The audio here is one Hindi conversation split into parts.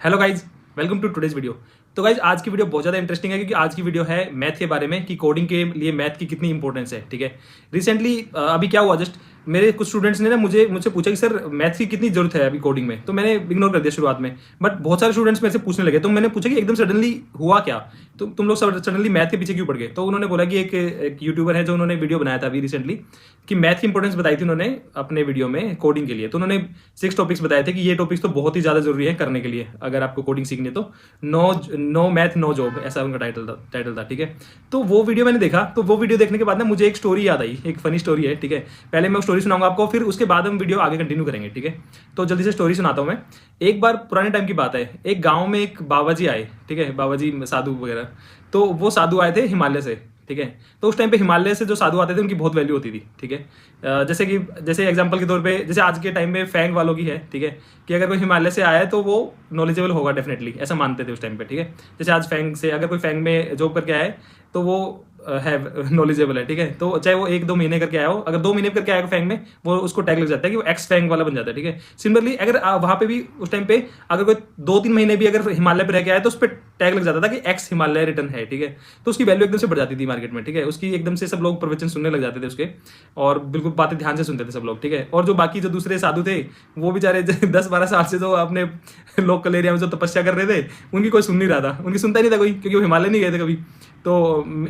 Hello guys, welcome to today's video. तो गाइज आज की वीडियो बहुत ज़्यादा इंटरेस्टिंग है क्योंकि आज की वीडियो है मैथ के बारे में कि कोडिंग के लिए मैथ की कितनी इंपॉर्टेंस है। ठीक है, रिसेंटली अभी क्या हुआ, जस्ट मेरे कुछ स्टूडेंट्स ने ना मुझसे पूछा कि सर मैथ की कितनी जरूरत है अभी कोडिंग में। तो मैंने इग्नोर कर दिया शुरुआत में, बट बहुत सारे स्टूडेंट्स मेरे से पूछने लगे। तो मैंने पूछा कि एकदम सडनली हुआ क्या, तुम लोग सडनली मैथ के पीछे क्यों पड़ गए। तो उन्होंने बोला कि एक यूट्यूबर है जो उन्होंने वीडियो बनाया था अभी रिसेंटली कि मैथ की इंपॉर्टेंस बताई थी उन्होंने अपने वीडियो में कोडिंग के लिए। तो उन्होंने 6 टॉपिक्स बताए थे कि ये टॉपिक्स तो बहुत ही ज़्यादा जरूरी है करने के लिए अगर आपको कोडिंग सीखनी है। तो नो मैथ नो जॉब, ऐसा उनका टाइटल था। ठीक है, तो वो वीडियो मैंने देखा। तो वो वीडियो देखने के बाद ना मुझे एक स्टोरी याद आई, एक फनी स्टोरी है। ठीक है, पहले मैं स्टोरी सुनाऊंगा आपको, फिर उसके बाद हम वीडियो आगे कंटिन्यू करेंगे। ठीक है, तो जल्दी से स्टोरी सुनाता हूँ मैं। एक बार पुराने टाइम की बात है, एक गाँव में एक बाबा जी आए। ठीक है, बाबा जी साधु वगैरह। तो वो साधु आए थे हिमालय से। ठीक है, तो उस टाइम पे हिमालय से जो साधु आते थे उनकी बहुत वैल्यू होती थी। ठीक है, जैसे एग्जांपल के तौर पे जैसे आज के टाइम में फैंग वालों की है। ठीक है, कि अगर कोई हिमालय से आया है तो वो नॉलेजेबल होगा डेफिनेटली, ऐसा मानते थे उस टाइम पे। ठीक है, जैसे आज फैंग से अगर कोई फैंग में जॉब करके आया है तो वो है नॉलेजेबल है। ठीक है, तो चाहे वो 1-2 महीने करके आया हो, अगर 2 महीने करके आएगा फैंग में, वो उसको टैग लग जाता है कि वो एक्स फैंग वाला बन जाता है। ठीक है, सिमिलरली अगर वहां पे भी उस टाइम पे अगर कोई 2-3 महीने भी अगर हिमालय पे रह के आया तो उस पर टैग लग जाता था कि एक्स हिमालय रिटर्न है। ठीक है, तो उसकी वैल्यू एकदम से बढ़ जाती थी मार्केट में। ठीक है, उसकी एकदम से सब लोग प्रवचन सुनने लग जाते थे उसके, और बिल्कुल बातें ध्यान से सुनते थे सब लोग। ठीक है, और जो बाकी जो दूसरे साधु थे वो बेचारे 10-12 साल से जो अपने लोकल एरिया में जो तपस्या कर रहे थे उनकी कोई सुन नहीं रहा था, उनकी सुनता ही नहीं था कोई, क्योंकि वो हिमालय नहीं गए थे कभी। तो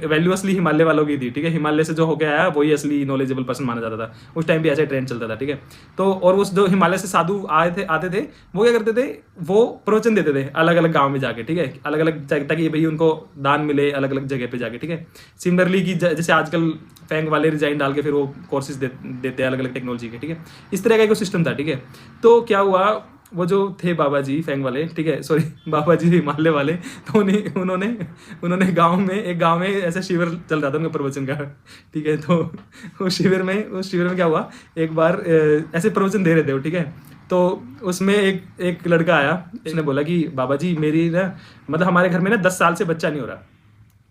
वैल्यू असली हिमालय वालों की थी। ठीक है, हिमालय से जो होकर आया वही असली नॉलेजेबल पर्सन माना जाता था। उस टाइम भी ऐसा ट्रेंड चलता था। ठीक है, तो और वो जो हिमालय से साधु आते थे वो क्या करते थे, वो प्रवचन देते थे अलग अलग गांव में जाके। ठीक है, अलग अलग, ताकि भाई उनको दान मिले अलग अलग जगह पे जाके। ठीक है, सिमिलरली कि जैसे आजकल फैंग वाले रिजाइन डाल के फिर वो कोर्सेज देते हैं अलग अलग टेक्नोलॉजी के। ठीक है, इस तरह का एक सिस्टम था। ठीक है, तो क्या हुआ, वो जो थे बाबा जी फैंग वाले, ठीक है सॉरी बाबा जी हिमालय वाले, तो उन्होंने एक गांव में ऐसा शिविर चल रहा था उनका प्रवचन का। ठीक है, तो उस शिविर में क्या हुआ, एक बार ऐसे प्रवचन दे रहे थे वो। ठीक है, तो उसमें एक लड़का आया, उसने बोला कि बाबा जी मेरी ना मतलब हमारे घर में ना 10 साल से बच्चा नहीं हो रहा।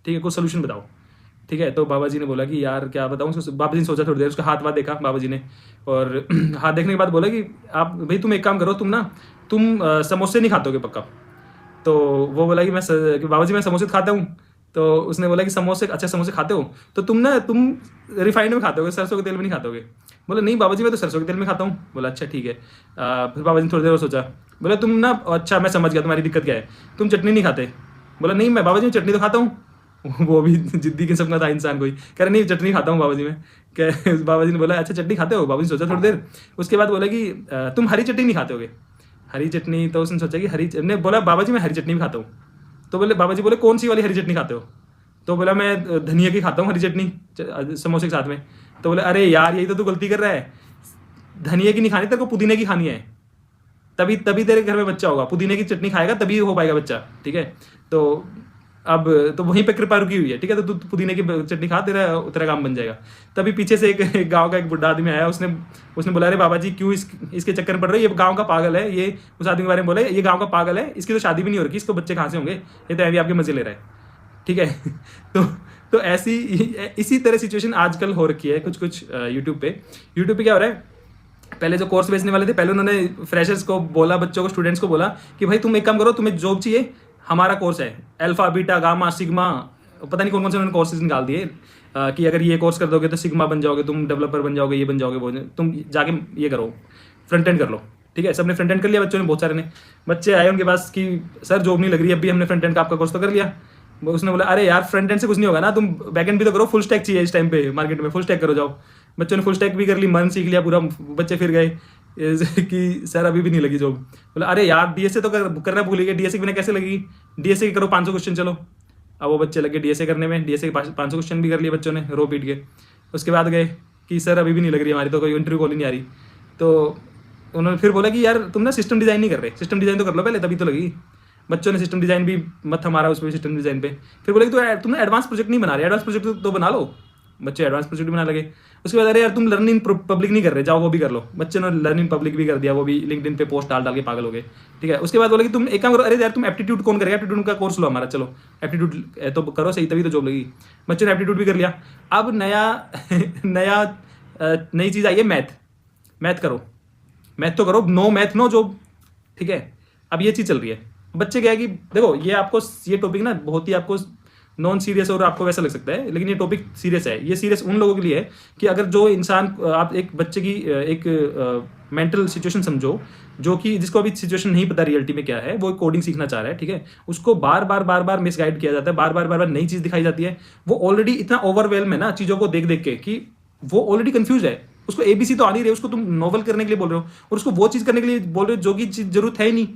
ठीक है, कोई सोल्यूशन बताओ। ठीक है, तो बाबा जी ने बोला कि यार क्या बताऊँ। बाबा जी ने सोचा थोड़ी देर, उसका हाथ देखा बाबा जी ने, और हाथ देखने के बाद बोला कि आप भाई तुम एक काम करो, तुम समोसे नहीं खाते होगे पक्का। तो वो बोला कि कि बाबा जी मैं समोसे खाता हूँ। तो उसने बोला कि समोसे, अच्छा समोसे खाते हो तो तुम रिफाइंड में खाते होगे, सरसों के तेल में नहीं खाते होगे। बोला नहीं बाबा जी मैं तो सरसों के तेल में खाता हूँ। बोला अच्छा ठीक है। फिर बाबा जी ने थोड़ी देर और सोचा, बोला तुम ना, अच्छा मैं समझ गया तुम्हारी दिक्कत क्या है, तुम चटनी नहीं खाते। बोला नहीं मैं बाबा जी चटनी तो खाता हूँ। वो भी जिद्दी किस्म का था इंसान कोई, कह रहा नहीं चटनी खाता हूँ बाबा जी मैं। कह बाबा जी ने बोला अच्छा चटनी खाते हो। बाबा जी सोचा थोड़ी देर, उसके बाद बोला कि तुम हरी चटनी नहीं खाते होगे। हरी चटनी, तो उसने सोचा कि ने बोला बाबा जी मैं हरी चटनी भी खाता हूँ। तो बोले बाबा जी बोले कौन सी वाली हरी चटनी खाते हो। तो बोला मैं धनिया की खाता हूँ हरी चटनी समोसे के साथ में। तो बोले अरे यार यही तो तू गलती कर रहा है, धनिया की नहीं खानी, तेरे को पुदीने की खानी है, तभी तभी तेरे घर में बच्चा होगा। पुदीने की चटनी खाएगा तभी हो पाएगा बच्चा। ठीक है, तो अब तो वहीं पे कृपा रुकी हुई है। ठीक है, तो तू पुदीने की चटनी खा, तेरा तेरा काम बन जाएगा। तभी पीछे से एक गांव का एक बुढ़ा आदमी आया, उसने बोला अरे बाबा जी क्यों इसके चक्कर में पड़ रहे हो, ये गांव का पागल है। ये उस आदमी के बारे में बोला ये गांव का पागल है, इसकी तो शादी भी नहीं हो रही, इसको बच्चे कहाँ से होंगे, ये तो अभी आपके मजे ले रहा है। ठीक है तो इसी तरह सिचुएशन आजकल हो रखी है कुछ यूट्यूब पे क्या हो रहा है। पहले जो कोर्स बेचने वाले थे, पहले उन्होंने फ्रेशर्स को बोला, बच्चों को, स्टूडेंट्स को बोला कि भाई तुम एक काम करो, तुम्हें जॉब चाहिए, हमारा कोर्स है अल्फा बीटा गामा सिग्मा, पता नहीं कौन कौन से उन्होंने कोर्सेज निकाल दिए कि अगर ये कोर्स कर दोगे तो सिग्मा बन जाओगे, तुम डेवलपर बन जाओगे, ये बन जाओगे, वो तुम जाके ये करो, फ्रंट एंड कर लो। ठीक है, सबने फ्रंट एंड कर लिया, बच्चों ने, बहुत सारे ने बच्चे आए उनके पास कि सर जॉब नहीं लग रही, अभी हमने फ्रंट एंड का आपका कोर्स तो कर लिया। उसने बोला अरे यार फ्रंट एंड से कुछ नहीं होगा ना, तुम बैक एंड भी तो करो, फुल स्टैक चाहिए इस टाइम पे मार्केट में, फुल स्टैक करो जाओ। बच्चों ने फुल स्टैक भी कर ली, मन सीख लिया पूरा, बच्चे फिर गए कि सर अभी भी नहीं लगी जॉब। बोला अरे यार डीएसए तो करना भूल गए, डीएसए के बिना कैसे लगेगी, डीएसए करो 500 क्वेश्चन चलो। अब वो बच्चे लगे डीएसए करने में, डीएसए के 500 क्वेश्चन भी कर लिए बच्चों ने रो पीट के। उसके बाद गए कि सर अभी भी नहीं लग रही हमारी, तो कोई इंटरव्यू कॉल ही नहीं आ रही। तो उन्होंने फिर बोला कि यार तुम ना सिस्टम डिज़ाइन नहीं कर रहे, सिस्टम डिज़ाइन तो कर लो पहले तभी तो लगी। बच्चों ने सिस्टम डिज़ाइन भी मत हमारा उस पर सिस्टम डिज़ाइन पे। फिर बोले कि तो तुमने एडवांस प्रोजेक्ट नहीं बना रहे, एडवांस प्रोजेक्ट तो बना लो। बच्चे एडवांस प्रोजेक्ट बना लगे। उसके बाद अरे यार तुम लर्निंग पब्लिक नहीं कर रहे, जाओ वो भी कर लो। बच्चे ने लर्निंग पब्लिक भी कर दिया, वो भी लिंक्डइन पे पोस्ट डाल के पागल हो गए। ठीक है, उसके बाद बोले कि तुम एक काम करो, अरे यार तुम एप्टीट्यूड कौन करेगा, एप्टीट्यूड का कोर्स लो हमारा, चलो एप्टीट्यूड तो करो सही, तभी तो जॉब लगी। बच्चों ने एप्टीट्यूड भी कर लिया। अब नई चीज़ आई है मैथ करो, मैथ तो करो, नो मैथ नो जॉब। ठीक है, अब ये चीज़ चल रही है। बच्चे क्या है कि देखो ये आपको ये टॉपिक ना बहुत ही आपको नॉन सीरियस और आपको वैसा लग सकता है, लेकिन ये टॉपिक सीरियस है। ये सीरियस उन लोगों के लिए है कि अगर जो इंसान, आप एक बच्चे की एक मेंटल सिचुएशन समझो, जो कि जिसको अभी सिचुएशन नहीं पता रियलिटी में क्या है, वो कोडिंग सीखना चाह रहा है, ठीक है, उसको बार बार मिसगाइड किया जाता है, बार बार नई चीज दिखाई जाती है। वो ऑलरेडी इतना ओवरवेलम है ना चीजों को देख देख के कि वो ऑलरेडी कंफ्यूज है। उसको एबीसी तो आ नहीं रही, उसको तुम नोवेल करने के लिए बोल रहे हो और उसको वो चीज करने के लिए बोल रहे हो जो कि चीज जरूरत है ही नहीं,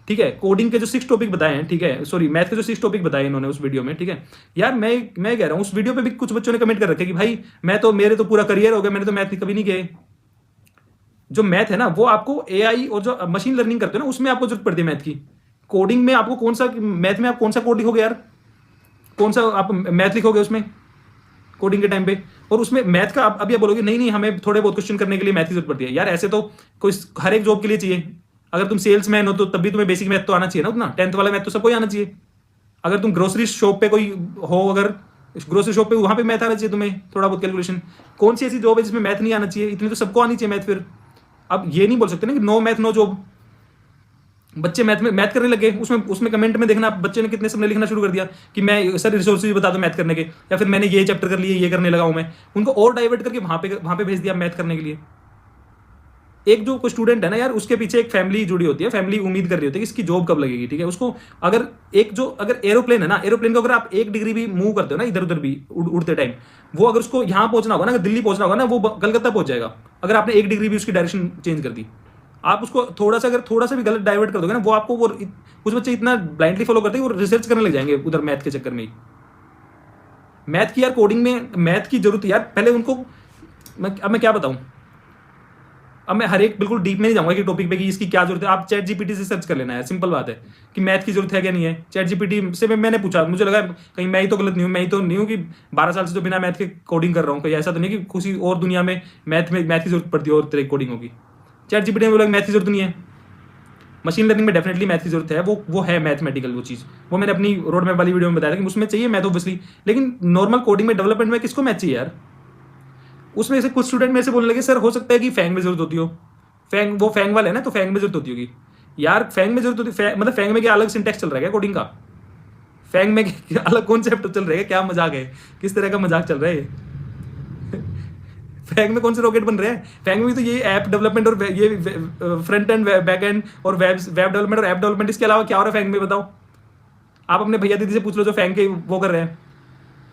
ठीक है। कोडिंग के जो 6 टॉपिक बताए हैं, ठीक है, सॉरी मैथ के जो 6 टॉपिक बताए इन्होंने उस वीडियो में, ठीक है यार, मैं कह रहा हूं उस वीडियो पे भी कुछ बच्चों ने कमेंट कर रखे कि भाई मेरे तो पूरा करियर हो गया, मैंने तो मैथ कभी नहीं किए। जो मैथ है ना वो आपको एआई और जो मशीन लर्निंग करते हो ना उसमें आपको जरूरत पड़ती है मैथ की। कोडिंग में आपको कौन सा, मैथ में आप कौन सा कोड लिखोगे यार, कौन सा आप मैथ लिखोगे उसमें कोडिंग के टाइम पे? और उसमें मैथ का अभी आप बोलोगे नहीं हमें थोड़े बहुत क्वेश्चन करने के लिए मैथ की जरूरत पड़ती है। यार ऐसे तो कोई हर एक जॉब के लिए चाहिए। अगर तुम सेल्समैन हो तो तब भी तुम्हें बेसिक मैथ तो आना चाहिए ना, उतना 10th वाला मैथ तो सबको आना चाहिए। अगर तुम ग्रोसरी शॉप पे कोई हो, अगर ग्रोसरी शॉप पे वहां पे मैथ आना चाहिए तुम्हें, थोड़ा बहुत कैलकुलेशन। कौन सी ऐसी जॉब है जिसमें मैथ नहीं आना चाहिए? इतनी तो सबको आनी चाहिए मैथ। फिर अब ये नहीं बोल सकते ना कि नो मैथ नो जॉब। बच्चे मैथ करने लगे, उसमें कमेंट में देखना बच्चे ने कितने सबने लिखना शुरू कर दिया कि मैं सर रिसोर्सेज बता दो मैथ करने के, या फिर मैंने ये चैप्टर कर लिए, ये करने लगा हूं मैं। उनको और डाइवर्ट करके वहां पे भेज दिया मैथ करने के लिए। एक जो कोई स्टूडेंट है ना यार, उसके पीछे एक फैमिली जुड़ी होती है, फैमिली उम्मीद कर रही होती है कि इसकी जॉब कब लगेगी, ठीक है। उसको अगर अगर एरोप्लेन है ना, एरोप्लेन को अगर आप 1 डिग्री भी मूव करते हो ना इधर उधर भी उड़ते टाइम, वो अगर उसको यहां पहुंचना होगा ना, अगर दिल्ली पहुंचना होगा ना, वो कलकत्ता पहुंच जाएगा। अगर आपने 1 डिग्री भी उसकी डायरेक्शन चेंज कर दी, आप उसको थोड़ा सा भी गलत डाइवर्ट कर दोगे ना, वो आपको कुछ बच्चे इतना ब्लाइंडली फॉलो करते हैं वो रिसर्च करने लग जाएंगे उधर मैथ के चक्कर में ही। मैथ की यार, कोडिंग में मैथ की जरूरत है यार। पहले उनको अब मैं क्या बताऊं, अब मैं हर एक बिल्कुल डीप में नहीं जाऊंगा कि टॉपिक पे कि इसकी क्या जरूरत है। आप चैट जीपीटी से सर्च कर लेना है, सिंपल बात है कि मैथ की जरूरत है क्या नहीं है। चैट जीपीटी से मैंने पूछा, मुझे लगा कहीं मैं ही तो गलत नहीं हूँ, मैं ही तो नहीं हूँ कि 12 साल से तो बिना मैथ के कोडिंग कर रहा हूँ। कहीं ऐसा तो नहीं कि किसी और दुनिया में मैथ की जरूरत पड़ती है और तरह कोडिंग होगी। चैट जीपीटी में बोला मैथ की जरूरत नहीं है। मशीन लर्निंग में डेफिनेटली मैथ की जरूरत है, वो है मैथमेटिकल वो चीज़। वो मैंने अपनी रोड मैप वाली वीडियो में बताया था कि उसमें चाहिए मैथ ऑब्वियसली, लेकिन नॉर्मल कोडिंग में, डेवलपमेंट में किसको मैथ चाहिए यार? उसमें से कुछ स्टूडेंट मेरे से बोलने लगे सर हो सकता है कि फैंग में जरूरत होती हो। फैंग वाले है ना, तो फैंग में जरूरत होती होगी। यार फैंग में जरूरत होती, मतलब फैंग में क्या अलग सिंटेक्स चल रहा है क्या कोडिंग का? फैंग में अलग कॉन्सेप्ट चल रहा है क्या? मजाक है? किस तरह का मजाक चल रहा है? फैंग में कौन से रॉकेट बन रहे हैं? फैंग में तो ये ऐप डेवलपमेंट और ये फ्रंट एंड बैक एंड और वेब डेवलपमेंट और ऐप डेवलपमेंट, इसके अलावा क्या हो रहा है फैंग में बताओ? आप अपने भैया दीदी से पूछ लो जो फैंग के वो कर रहे हैं,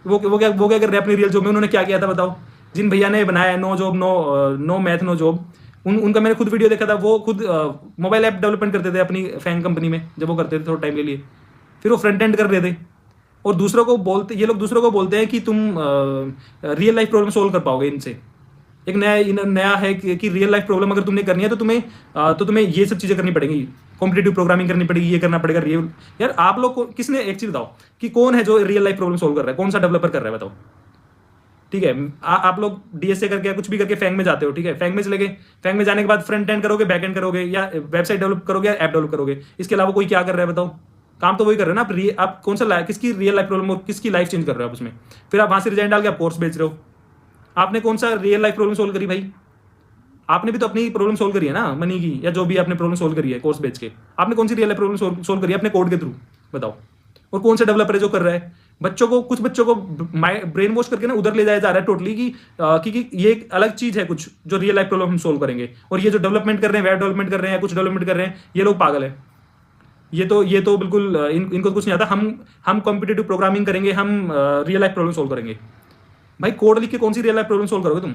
वो क्या कर रहे हैं अपनी रियल जॉब में, उन्होंने क्या किया था बताओ? जिन भैया ने बनाया no job no math no job, उनका मैंने खुद वीडियो देखा था। वो खुद मोबाइल ऐप डेवलपमेंट करते थे अपनी फैंग कंपनी में, जब वो करते थे थोड़ा टाइम के लिए, फिर वो फ्रंट एंड कर रहे थे। और ये लोग दूसरों को बोलते हैं कि तुम रियल लाइफ प्रॉब्लम सोल्व कर पाओगे इनसे। एक नया है कि रियल लाइफ प्रॉब्लम अगर तुमने करनी है तो तुम्हें ये सब चीजें करनी पड़ेगी, कॉम्पिटिटिव प्रोग्रामिंग करनी पड़ेगी, ये करना पड़ेगा रियल। यार आप लोग को किसने, एक चीज बताओ कि कौन है जो रियल लाइफ प्रॉब्लम सोल्व कर रहा है? कौन सा डेवलपर कर रहा है बताओ? ठीक है, आप लोग डीएसए करके कुछ भी करके फैंग में जाते हो, ठीक है, फैंग में चले गए, फैंग में जाने के बाद फ्रंट एंड करोगे, बैक एंड करोगे, या वेबसाइट डेवलप करोगे, या ऐप डेवलप करोगे। इसके अलावा कोई क्या कर रहा है बताओ? काम तो वही कर रहे हो ना आप कौन सा किसकी रियल लाइफ प्रॉब्लम और किसकी लाइफ चेंज कर रहे हो आप उसमें? फिर आप वहां से रिजाइन डाल के आप कोर्स बेच रहे हो। आपने कौन सा रियल लाइफ प्रॉब्लम सोल्व करी भाई? आपने भी तो अपनी प्रॉब्लम सोल्व करी है ना, मनी की, या जो भी आपने प्रॉब्लम सोल्व करी है कोर्स बेच के। आपने कौन सी रियल लाइफ प्रॉब्लम सोल्व करी है अपने कोड के थ्रू बताओ? और कौन सा डेवलपर है जो कर रहा है? कुछ बच्चों को ब्रेन वॉश करके ना उधर ले जाया जा रहा है टोटली कि ये एक अलग चीज है कुछ जो रियल लाइफ प्रॉब्लम हम सोल्व करेंगे, और ये जो डेवलपमेंट कर रहे हैं, वेब डेवलपमेंट कर रहे हैं, कुछ डेवलपमेंट कर रहे हैं, ये लोग पागल है। ये तो बिल्कुल इनको कुछ नहीं आता। हम कॉम्पिटिटिव प्रोग्रामिंग करेंगे, हम रियल लाइफ प्रॉब्लम सोल्व करेंगे। भाई कोड लिख के कौन सी रियल लाइफ प्रॉब्लम सोल्व करोगे तुम?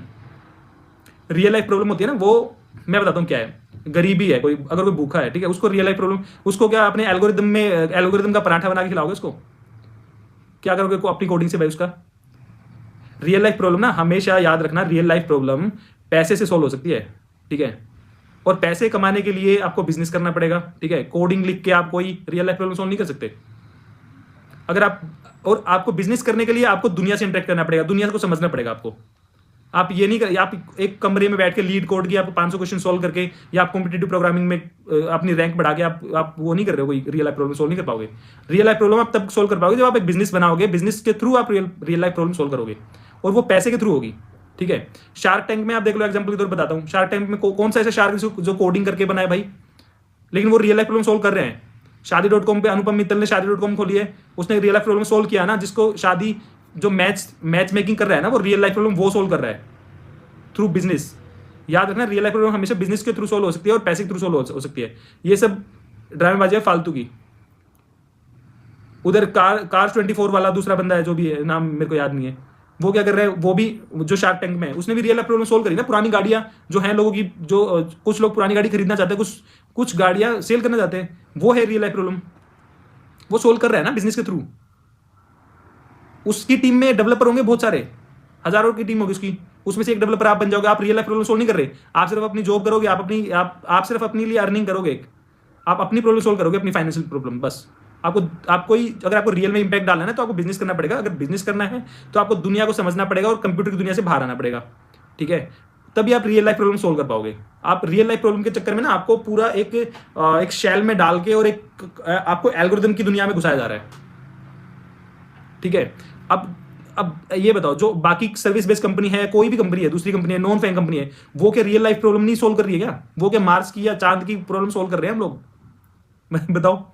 रियल लाइफ प्रॉब्लम होती है ना, वो मैं बताता हूँ क्या है। गरीबी है, अगर कोई भूखा है, ठीक है, उसको रियल लाइफ प्रॉब्लम, उसको क्या अपने एल्गोरिदम का पराठा बना के खिलाओगे उसको? क्या करोगे अपनी कोडिंग से भाई उसका? रियल लाइफ प्रॉब्लम ना, हमेशा याद रखना, रियल लाइफ प्रॉब्लम पैसे से सॉल्व हो सकती है, ठीक है, और पैसे कमाने के लिए आपको बिजनेस करना पड़ेगा, ठीक है। कोडिंग लिख के आप कोई रियल लाइफ प्रॉब्लम सॉल्व नहीं कर सकते। अगर आपको बिजनेस करने के लिए आपको दुनिया से इंटरेक्ट करना पड़ेगा, दुनिया को समझना पड़ेगा आपको। आप ये नहीं कर, आप एक कमरे में बैठ के लीड कोड की आपको 500 क्वेश्चन सॉल्व करके, या आप कॉम्पिटिटिव प्रोग्रामिंग में अपनी रैंक बढ़ा के आप वो नहीं कर रहे हो, कोई रियल लाइफ प्रॉब्लम सॉल्व नहीं कर पाओगे। रियल लाइफ प्रॉब्लम आप तब सॉल्व कर पाओगे जब आप एक बिजनेस बनाओगे, बिजनेस के थ्रू आप रियल लाइफ प्रॉब्लम सॉल्व करोगे, और वो पैसे के थ्रू होगी, ठीक है। शार्क टैंक में आप देख लो, एग्जाम्पल के तौर पर बताता हूँ। शार्क टैंक में कौन सा ऐसा शार्क जो कोडिंग करके बनाए भाई, लेकिन वो रियल लाइफ प्रॉब्लम सॉल्व कर रहे हैं। शादी.com पे अनुपम मित्तल ने शादी.com खोली है, उसने रियल लाइफ प्रॉब्लम सोल्व किया ना, जिसको शादी जो मैच मेकिंग कर रहा है ना, वो रियल लाइफ प्रॉब्लम वो सोल्व कर रहा है थ्रू बिजनेस। याद रखना, रियल लाइफ प्रॉब्लम हमेशा बिजनेस के थ्रू सोल्व हो सकती है और पैसे के थ्रू सोल्व हो सकती है। ये सब ड्रामेबाजी है फालतू की। उधर कार 24 वाला दूसरा बंदा है, जो भी है, नाम मेरे को याद नहीं है, वो क्या कर रहा है, वो भी जो शार्क टैंक में है, उसने भी रियल लाइफ प्रॉब्लम सोल्व करी ना। पुरानी गाड़ियां जो हैं लोगों की, जो कुछ लोग पुरानी गाड़ी खरीदना चाहते हैं, कुछ गाड़ियां सेल करना चाहते हैं, वो है रियल लाइफ प्रॉब्लम, वो सोल्व कर रहा है ना बिजनेस के थ्रू। उसकी टीम में डेवलपर होंगे बहुत सारे, हजारों की टीम होगी उसकी, उसमें से एक डेवलपर आप बन जाओगे। आप रियल लाइफ प्रॉब्लम सोल्व नहीं कर रहे, आप सिर्फ अपनी जॉब करोगे, आप सिर्फ अपने लिए अर्निंग करोगे, आप अपनी प्रॉब्लम सोल्व करोगे, अपनी फाइनेंशियल प्रॉब्लम। बस अगर आपको रियल में इंपैक्ट डालना है तो आपको बिजनेस करना पड़ेगा। अगर बिजनेस करना है तो आपको दुनिया को समझना पड़ेगा और कंप्यूटर की दुनिया से बाहर आना पड़ेगा, ठीक है? तभी आप रियल लाइफ प्रॉब्लम सोल्व कर पाओगे। आप रियल लाइफ प्रॉब्लम के चक्कर में ना आपको पूरा एक शेल में डाल के और आपको एल्गोरिथम की दुनिया में घुसाया जा रहा है, ठीक है? अब ये बताओ, जो बाकी सर्विस बेस्ड कंपनी है, कोई भी कंपनी है, दूसरी कंपनी है, नॉन फैंग कंपनी है, वो क्या रियल लाइफ प्रॉब्लम नहीं सोल्व कर रही है क्या? वो क्या मार्स की या चांद की प्रॉब्लम सोल्व कर रहे हैं हम लोग? बताओ।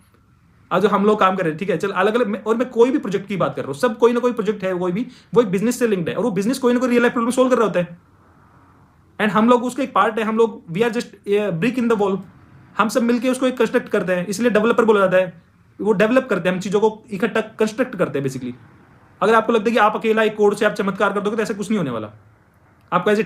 आज जो हम लोग काम कर रहे हैं, ठीक है, चल अलग अलग, और मैं कोई भी प्रोजेक्ट की बात कर रहा हूँ, सब कोई ना कोई प्रोजेक्ट है, कोई भी, वो एक बिजनेस से लिंक्ड है, और वो बिजनेस कोई ना कोई रियल लाइफ प्रॉब्लम सोल्व कर रहा होता है, एंड हम लोग उसका एक पार्ट है। हम लोग we are just brick in the wall. हम सब मिलकर उसको एक कंस्ट्रक्ट करते हैं, इसलिए डेवलपर बोला जाता है। वो डेवलप करते हैं, हम चीजों को इकट्ठा कंस्ट्रक्ट करते हैं बेसिकली। अगर आपको लगता है कि आप अकेला एक कोड से आप चमत्कार कर दोगे, तो ऐसा कुछ नहीं होने वाला। आपको as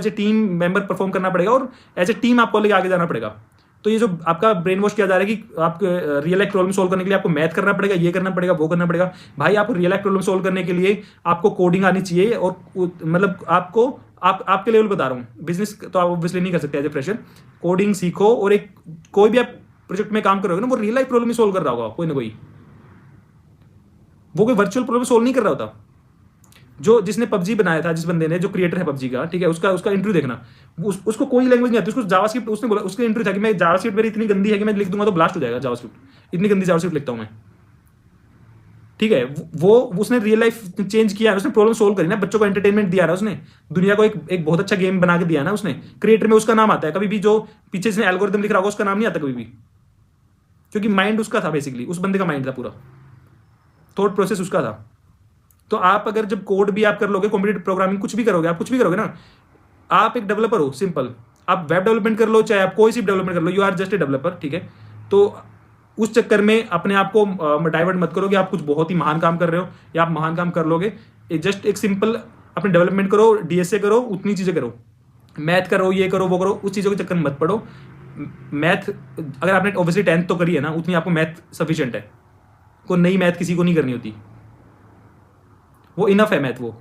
a team member perform करना पड़ेगा, और एज ए टीम आपको लेके आगे जाना पड़ेगा। तो ये जो आपका ब्रेन वॉश किया जा रहा है कि आप रियल लाइफ प्रॉब्लम सोल्व करने के लिए आपको मैथ करना पड़ेगा, ये करना पड़ेगा, वो करना पड़ेगा। भाई, आपको रियल लाइफ प्रॉब्लम सोल्व करने के लिए आपको कोडिंग आनी चाहिए, और मतलब आपके लेवल बता रहा हूँ। बिजनेस तो आप ऑब्वियसली नहीं कर सकते एज ए फ्रेशर। कोडिंग सीखो, और कोई भी आप प्रोजेक्ट में काम करोगे ना, वो रियल लाइफ प्रॉब्लम ही सोल्व कर रहा होगा कोई ना कोई। वो कोई वर्चुअल प्रॉब्लम सोल्व नहीं कर रहा होता। जिसने पबजी बनाया था, जिस बंदे ने, जो क्रिएटर है पबजी का, ठीक है, उसका इंटरव्यू देखना। उसको कोई लैंग्वेज नहीं आती, उसको जावास्क्रिप्ट, उसने बोला, उसका इंटरव्यू था कि मैं जावास्क्रिप्ट मेरी इतनी गंदी है कि मैं लिख दूंगा तो ब्लास्ट हो जाएगा जावास्क्रिप्ट, इतनी गंदी जावास्क्रिप्ट लिखता हूं मैं, ठीक है। वो उसने रियल लाइफ चेंज किया, उसने प्रॉब्लम सोल्व करी ना, बच्चों को एंटरटेनमेंट दिया ना, उसने दुनिया को एक बहुत अच्छा गेम बना के दिया ना उसने। क्रिएटर में उसका नाम आता है, कभी भी जो पीछे जिसने एल्गोरिथम लिख रहा होगा उसका नाम नहीं आता कभी भी, क्योंकि माइंड उसका था, बेसिकली उस बंदे का माइंड था, पूरा थॉट प्रोसेस उसका था। तो आप अगर जब कोड भी आप कर लोगे, कॉम्पिटिटिव प्रोग्रामिंग कुछ भी करोगे, आप कुछ भी करोगे ना, आप एक डेवलपर हो, सिंपल। आप वेब डेवलपमेंट कर लो, चाहे आप कोई सी डेवलपमेंट कर लो, you are just a developer, ठीक है। तो उस चक्कर में अपने आप को डाइवर्ट मत करो कि आप कुछ बहुत ही महान काम कर रहे हो, या आप महान काम कर लोगे। जस्ट एक सिंपल अपने डेवलपमेंट करो, डीएसए करो, उतनी चीजें करो, मैथ करो, ये करो, वो करो, उस चीजों के चक्कर में मत पड़ो। मैथ अगर आपने ऑब्वियसली 10th तो करी है ना, उतनी आपको मैथ सफिशिएंट है। कोई नई मैथ किसी को नहीं करनी होती, वो इनफ है मैथ वो।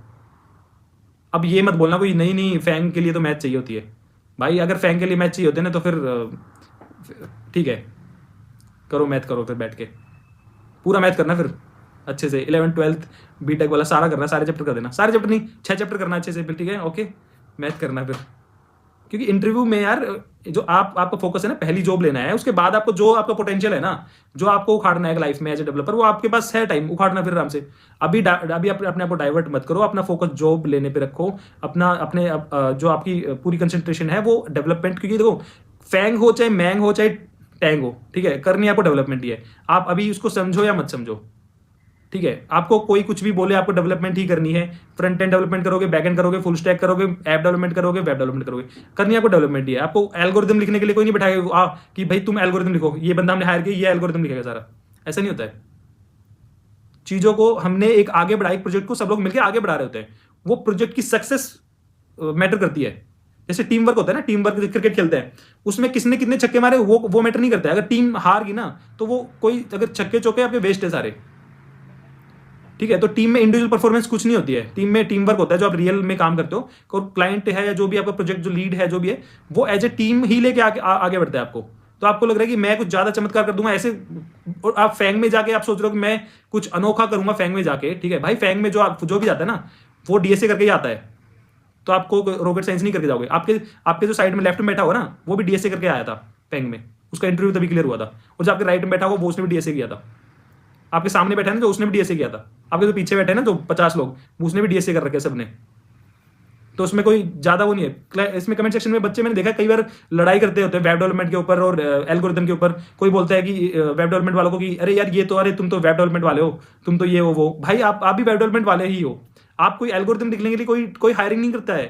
अब ये मत बोलना कोई नहीं फैंग के लिए तो मैथ चाहिए होती है। भाई, अगर फैंग के लिए मैथ चाहिए होते हैं ना, तो फिर ठीक है, करो मैथ, करो फिर बैठ के पूरा मैथ करना, फिर अच्छे से 11th 12th बीटेक वाला सारा करना, सारे चैप्टर कर देना, सारे चैप्टर नहीं 6 चैप्टर करना अच्छे से, फिर ठीक है, ओके, मैथ करना फिर। क्योंकि इंटरव्यू में यार, जो आपका फोकस है ना, पहली जॉब लेना है, उसके बाद आपको जो आपका पोटेंशियल है ना, जो आपको उखाड़ना है लाइफ में एज ए डेवलपर, वो आपके पास है टाइम उखाड़ना फिर आराम से। अभी अपने आप को डाइवर्ट मत करो, अपना फोकस जॉब लेने पे रखो, जो आपकी पूरी कंसंट्रेशन है वो डेवलपमेंट। क्योंकि देखो, फैंग हो चाहे मैंग हो चाहे टैंग हो, ठीक है, करनी आपको डेवलपमेंट ही है। आप अभी उसको समझो या मत समझो, ठीक है। आपको कोई कुछ भी बोले, आपको डेवलपमेंट ही करनी है। फ्रंट एंड डेवलपमेंट करोगे, बैक एंड करोगे, फुल स्टैक करोगे, ऐप डेवलपमेंट करोगे, वेब डेवलपमेंट करोगे, करनी आपको डेवलपमेंट ही है। आपको एल्गोरिथम लिखने के लिए कोई नहीं बैठाएगा कि भाई तुम एल्गोरिथम लिखो, ये बंदा हमने हायर किया, ये एल्गोरिथम लिखेगा सारा, ऐसा नहीं होता है। चीजों को हमने एक आगे बढ़ाई, प्रोजेक्ट को सब लोग मिलकर आगे बढ़ा रहे होते हैं, वो प्रोजेक्ट की सक्सेस मैटर करती है। जैसे टीम वर्क होता है ना, टीम वर्क क्रिकेट खेलते हैं, उसमें किसने कितने छक्के मारे वो मैटर नहीं करता है। अगर टीम हार गई ना, तो वो कोई अगर छक्के चौके आपके वेस्ट है सारे, ठीक है। तो टीम में इंडिविजुअल परफॉर्मेंस कुछ नहीं होती है, टीम में टीम वर्क होता है, जो आप रियल में काम करते हो। और क्लाइंट है या जो भी आपका प्रोजेक्ट जो लीड है, जो भी है, वो एज ए टीम ही लेके आगे बढ़ता है आपको। तो आपको लग रहा है कि मैं कुछ ज्यादा चमत्कार कर दूंगा ऐसे, और आप फैंग में जाके आप सोच रहे हो कि मैं कुछ अनोखा करूंगा फैंग में जाके, ठीक है। भाई, फैंग में जो भी जाता है ना, वो डीएसए करके ही आता है। तो आपको रॉकेट साइंस नहीं करके जाओगे। आपके जो साइड में लेफ्ट में बैठा हुआ ना, वो भी डीएसए करके आया था फैंग में, उसका इंटरव्यू तभी क्लियर हुआ था। और जो आपके राइट में बैठा हुआ, वो उसने भी डीएसए किया था। आपके सामने बैठा है ना, जो उसने भी डीएसए किया था। आपके जो पीछे बैठे हैं ना, जो 50 लोग, उसने भी डीएसए कर रखे सबने। तो उसमें कोई ज़्यादा वो नहीं है। इसमें कमेंट सेक्शन में बच्चे मैंने देखा कई बार लड़ाई करते होते हैं वेब डेवलपमेंट के ऊपर और एल्गोरिथम के ऊपर। कोई बोलता है कि वेब डेवलपमेंट वालों को कि अरे यार ये तो, अरे तुम तो वेब डेवलपमेंट वाले हो, तुम तो ये हो वो। भाई आप भी वेब डेवलपमेंट वाले ही हो। आप कोई एल्गोरिथम लिखने के लिए कोई हायरिंग नहीं करता है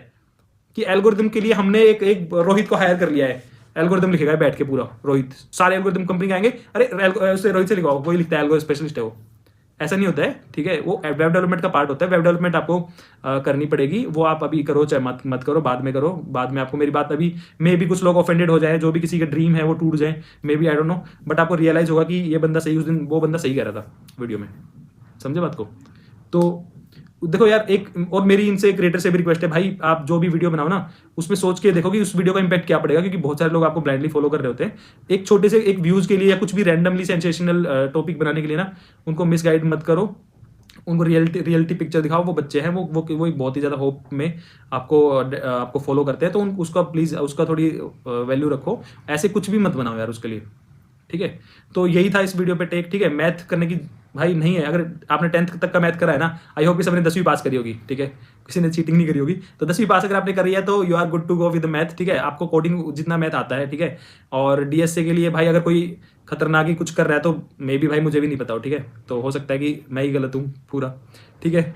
कि एल्गोरिथम के लिए हमने एक रोहित को हायर कर लिया है, एल्गोरिथम लिखेगा बैठ के पूरा रोहित, सारे एल्गोरिथम कंपनी के आएंगे, अरे उससे रोहित से लिखवाओ, वही लिखता है, एल्गोरिथम स्पेशलिस्ट है वो। ऐसा नहीं होता है, ठीक है। वो वेब डेवलपमेंट का पार्ट होता है। वेब डेवलपमेंट आपको करनी पड़ेगी, वो आप अभी करो चाहे मत करो, बाद में करो। बाद में आपको मेरी बात अभी मे भी कुछ लोग ऑफेंडेड हो जाए, जो भी किसी का ड्रीम है वो टूट जाए, may be, I don't know, but आपको रियलाइज होगा कि ये बंदा सही, उस दिन वो बंदा सही कह रहा था वीडियो में। समझे बात को? तो देखो यार, एक और मेरी इनसे क्रिएटर से भी रिक्वेस्ट है, भाई आप जो भी वीडियो बनाओ ना, उसमें सोच के देखो कि उस वीडियो का इंपैक्ट क्या पड़ेगा, क्योंकि बहुत सारे लोग आपको ब्लाइंडली फॉलो कर रहे होते हैं। एक छोटे से एक व्यूज के लिए या कुछ भी रैंडमली सेंसेशनल टॉपिक बनाने के लिए ना, उनको मिसगाइड मत करो, उनको रियलिटी पिक्चर दिखाओ। वो बच्चे हैं, वो बहुत ही ज़्यादा होप में आपको फॉलो करते हैं, तो उसका प्लीज़ उसका थोड़ी वैल्यू रखो। ऐसे कुछ भी मत बनाओ यार उसके लिए, ठीक है। तो यही था इस वीडियो पे टेक, ठीक है। मैथ करने की भाई नहीं है, अगर आपने 10th तक का मैथ करा है ना, आई होप कि सबने 10वीं पास करी होगी, ठीक है। किसी ने चीटिंग नहीं करी होगी, तो 10वीं पास अगर आपने करी है तो you are good to go with math, ठीक है। आपको कोडिंग जितना मैथ आता है, ठीक है। और डीएसए के लिए भाई अगर कोई खतरनाक ही कुछ कर रहा है तो मे बी भाई मुझे भी नहीं पता हो, ठीक है। तो हो सकता है कि मैं ही गलत हूँ पूरा, ठीक है।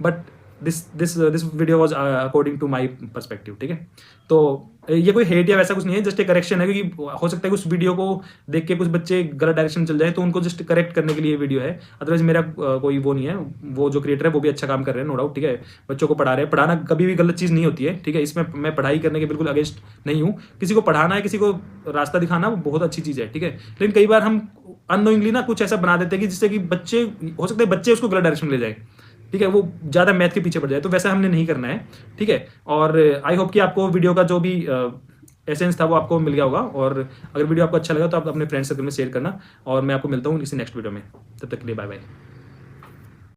But this video was according to my perspective, ठीक है। तो ये कोई हेट या वैसा कुछ नहीं है, जस्ट एक करेक्शन है, क्योंकि हो सकता है कि उस वीडियो को देख के कुछ बच्चे गलत डायरेक्शन चल जाए, तो उनको जस्ट करेक्ट करने के लिए वीडियो है। अदरवाइज मेरा कोई वो नहीं है। वो जो क्रिएटर है वो भी अच्छा काम कर रहे हैं, नो डाउट, ठीक है। बच्चों को पढ़ा रहे हैं, पढ़ाना कभी भी गलत चीज़ नहीं होती है, ठीक है। इसमें मैं पढ़ाई करने के बिल्कुल अगेंस्ट नहीं हूँ। किसी को पढ़ाना है, किसी को रास्ता दिखाना, वो बहुत अच्छी चीज़ है, ठीक है। लेकिन कई बार हम अननोइंगली ना कुछ ऐसा बना देते हैं कि जिससे कि बच्चे, हो सकता है बच्चे उसको गलत डायरेक्शन ले जाए, ठीक है, वो ज़्यादा मैथ के पीछे पड़ जाए। तो वैसा हमने नहीं करना है, ठीक है। और आई होप कि आपको वीडियो का जो भी एसेंस था वो आपको मिल गया होगा। और अगर वीडियो आपको अच्छा लगा तो आप अपने फ्रेंड सर्कल में शेयर करना, और मैं आपको मिलता हूँ किसी नेक्स्ट वीडियो में। तब तक के लिए बाय बाय।